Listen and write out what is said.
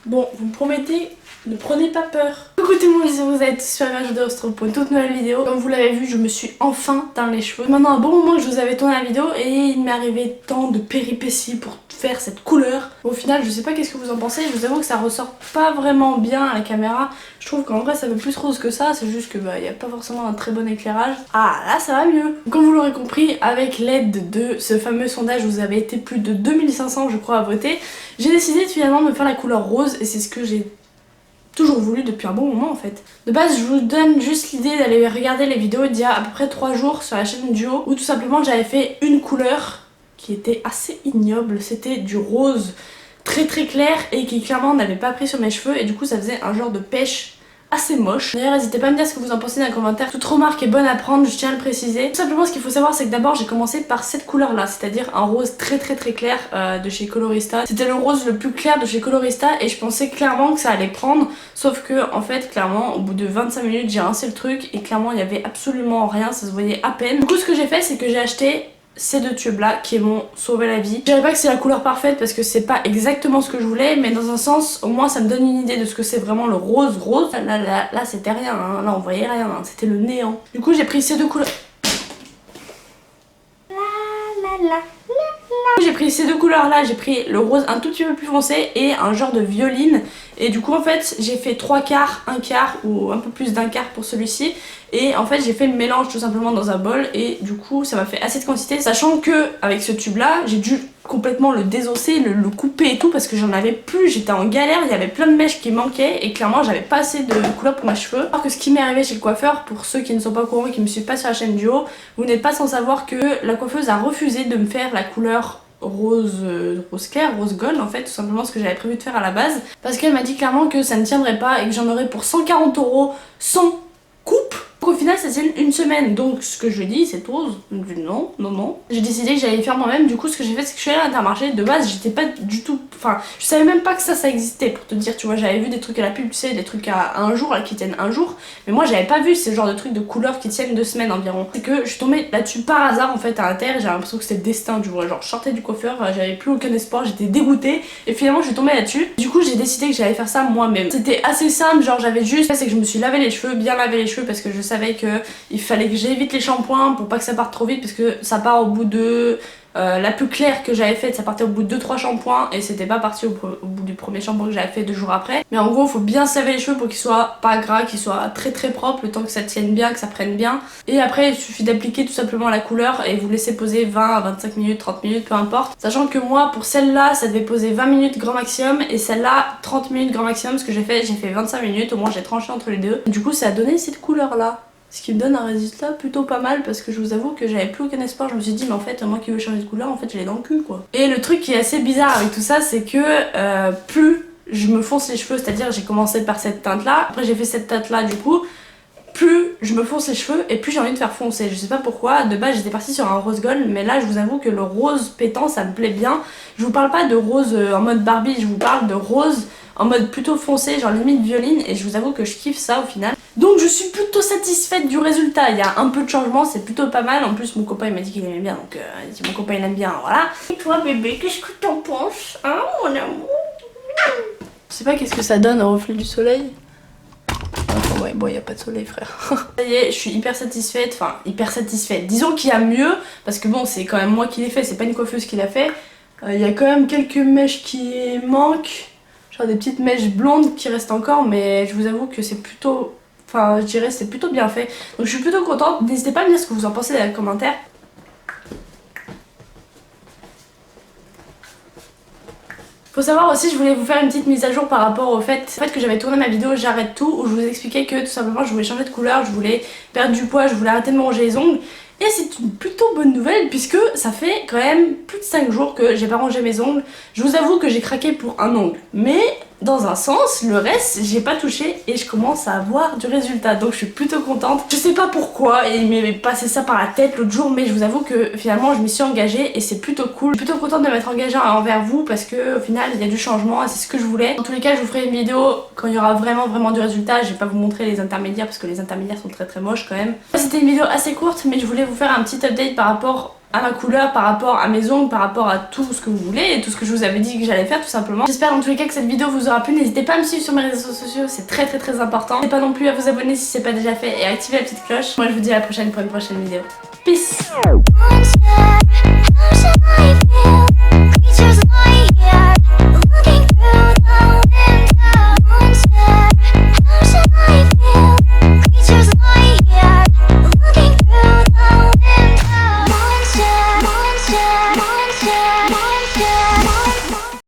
Bon, vous me promettez, ne prenez pas peur. Coucou tout le monde, j'espère que vous allez tous super bien. Je vous retrouve pour une toute nouvelle vidéo. Comme vous l'avez vu, je me suis enfin teint les cheveux. Maintenant un bon moment que je vous avais tourné la vidéo et il m'est arrivé tant de péripéties pour faire cette couleur. Au final, je sais pas qu'est-ce que vous en pensez. Je vous avoue que ça ressort pas vraiment bien à la caméra. Je trouve qu'en vrai ça fait plus rose que ça. C'est juste que y a pas forcément un très bon éclairage. Ah là ça va mieux. Comme vous l'aurez compris, avec l'aide de ce fameux sondage, vous avez été plus de 2500 je crois à voter. J'ai décidé finalement de me faire la couleur rose et c'est ce que j'ai toujours voulu depuis un bon moment en fait. De base je vous donne juste l'idée d'aller regarder les vidéos d'il y a à peu près 3 jours sur la chaîne Duo où tout simplement j'avais fait une couleur qui était assez ignoble, c'était du rose très clair et qui clairement n'avait pas pris sur mes cheveux et du coup ça faisait un genre de pêche assez moche. D'ailleurs n'hésitez pas à me dire ce que vous en pensez dans les commentaires. Toute remarque est bonne à prendre, je tiens à le préciser. Tout simplement ce qu'il faut savoir c'est que d'abord j'ai commencé par cette couleur là, c'est-à-dire un rose très clair de chez Colorista. C'était le rose le plus clair de chez Colorista et je pensais clairement que ça allait prendre, sauf que en fait clairement au bout de 25 minutes j'ai rincé le truc et clairement il n'y avait absolument rien, ça se voyait à peine. Du coup ce que j'ai fait c'est que j'ai acheté ces deux tubes là qui m'ont sauvé la vie. Je dirais pas que c'est la couleur parfaite parce que c'est pas exactement ce que je voulais, mais dans un sens au moins ça me donne une idée de ce que c'est vraiment le rose. Là c'était rien, hein. Là on voyait rien, hein. C'était le néant. Du coup j'ai pris ces deux couleurs. J'ai pris ces deux couleurs là, j'ai pris le rose un tout petit peu plus foncé et un genre de violine. Et du coup en fait j'ai fait 3 quarts, 1 quart ou un peu plus d'un quart pour celui-ci. Et en fait j'ai fait le mélange tout simplement dans un bol et du coup ça m'a fait assez de quantité. Sachant que avec ce tube là j'ai dû complètement le désosser, le couper et tout parce que j'en avais plus, j'étais en galère, il y avait plein de mèches qui manquaient et clairement j'avais pas assez de couleur pour mes cheveux. Alors que ce qui m'est arrivé chez le coiffeur, pour ceux qui ne sont pas au courant et qui me suivent pas sur la chaîne Duo, vous n'êtes pas sans savoir que la coiffeuse a refusé de me faire la couleur rose clair, rose gold en fait, tout simplement ce que j'avais prévu de faire à la base parce qu'elle m'a dit clairement que ça ne tiendrait pas et que j'en aurais pour 140 € sans coupe. Donc au final ça tient une semaine, donc ce que je lui ai dit c'est rose. Non. J'ai décidé que j'allais faire moi-même, du coup ce que j'ai fait c'est que je suis allée à l'Intermarché. De base j'étais pas du tout, enfin je savais même pas que ça existait pour te dire, tu vois, j'avais vu des trucs à la pub, tu sais, des trucs à un jour là, qui tiennent un jour, mais moi j'avais pas vu ce genre de trucs de couleurs qui tiennent 2 semaines environ. C'est que je suis tombée là-dessus par hasard en fait à Inter, j'ai l'impression que c'était le destin, du vois, genre je sortais du coiffeur, j'avais plus aucun espoir, j'étais dégoûtée et finalement je suis tombée là-dessus. Du coup j'ai décidé que j'allais faire ça moi-même. C'était assez simple, genre j'avais juste, c'est que je me suis lavé les cheveux, bien lavé les cheveux parce que je savais que il fallait que j'évite les shampoings pour pas que ça parte trop vite parce que ça part au bout de la plus claire que j'avais faite, ça partait au bout de 2-3 shampoings et c'était pas parti au bout du premier shampoing que j'avais fait 2 jours après. Mais en gros faut bien se laver les cheveux pour qu'ils soient pas gras, qu'ils soient très propres, le temps que ça tienne bien, que ça prenne bien. Et après il suffit d'appliquer tout simplement la couleur et vous laissez poser 20 à 25 minutes, 30 minutes, peu importe. Sachant que moi pour celle-là ça devait poser 20 minutes grand maximum et celle-là 30 minutes grand maximum. Ce que j'ai fait 25 minutes, au moins j'ai tranché entre les deux. Du coup ça a donné cette couleur là. Ce qui me donne un résultat plutôt pas mal parce que je vous avoue que j'avais plus aucun espoir. Je me suis dit mais en fait moi qui veux changer de couleur en fait je l'ai dans le cul quoi. Et le truc qui est assez bizarre avec tout ça c'est que plus je me fonce les cheveux, c'est-à-dire j'ai commencé par cette teinte là, après j'ai fait cette teinte là du coup, plus je me fonce les cheveux et plus j'ai envie de faire foncer. Je sais pas pourquoi, de base j'étais partie sur un rose gold mais là je vous avoue que le rose pétant ça me plaît bien. Je vous parle pas de rose en mode Barbie, je vous parle de rose en mode plutôt foncé, genre limite violine, et je vous avoue que je kiffe ça au final. Donc je suis plutôt satisfaite du résultat, il y a un peu de changement, c'est plutôt pas mal. En plus mon copain il m'a dit qu'il aimait bien, donc si mon copain il aime bien, voilà. Et toi bébé, qu'est-ce que t'en penses, hein mon amour? Je sais pas qu'est-ce que ça donne au reflet du soleil. Enfin ouais, bon y a pas de soleil frère. Ça y est, je suis hyper satisfaite, enfin hyper satisfaite. Disons qu'il y a mieux, parce que bon c'est quand même moi qui l'ai fait, c'est pas une coiffeuse qui l'a fait. Il y a quand même quelques mèches qui manquent. Genre des petites mèches blondes qui restent encore, mais je vous avoue que c'est plutôt, enfin je dirais c'est plutôt bien fait. Donc je suis plutôt contente, n'hésitez pas à me dire ce que vous en pensez dans les commentaires. Faut savoir aussi, je voulais vous faire une petite mise à jour par rapport au fait que j'avais tourné ma vidéo J'arrête tout, où je vous expliquais que tout simplement je voulais changer de couleur, je voulais perdre du poids, je voulais arrêter de me ronger les ongles. Et c'est une plutôt bonne nouvelle puisque ça fait quand même plus de 5 jours que j'ai pas rangé mes ongles. Je vous avoue que j'ai craqué pour un ongle, mais dans un sens, le reste j'ai pas touché et je commence à avoir du résultat, donc je suis plutôt contente. Je sais pas pourquoi et il m'est passé ça par la tête l'autre jour, mais je vous avoue que finalement je m'y suis engagée et c'est plutôt cool. Je suis plutôt contente de m'être engagée envers vous parce que au final il y a du changement et c'est ce que je voulais. Dans tous les cas je vous ferai une vidéo quand il y aura vraiment du résultat. Je vais pas vous montrer les intermédiaires parce que les intermédiaires sont très moches quand même. C'était une vidéo assez courte mais je voulais vous faire un petit update par rapport à ma couleur, par rapport à mes ongles, par rapport à tout ce que vous voulez et tout ce que je vous avais dit que j'allais faire tout simplement. J'espère dans tous les cas que cette vidéo vous aura plu. N'hésitez pas à me suivre sur mes réseaux sociaux, c'est très important. N'hésitez pas non plus à vous abonner si c'est pas déjà fait et à activer la petite cloche. Moi je vous dis à la prochaine pour une prochaine vidéo. Peace.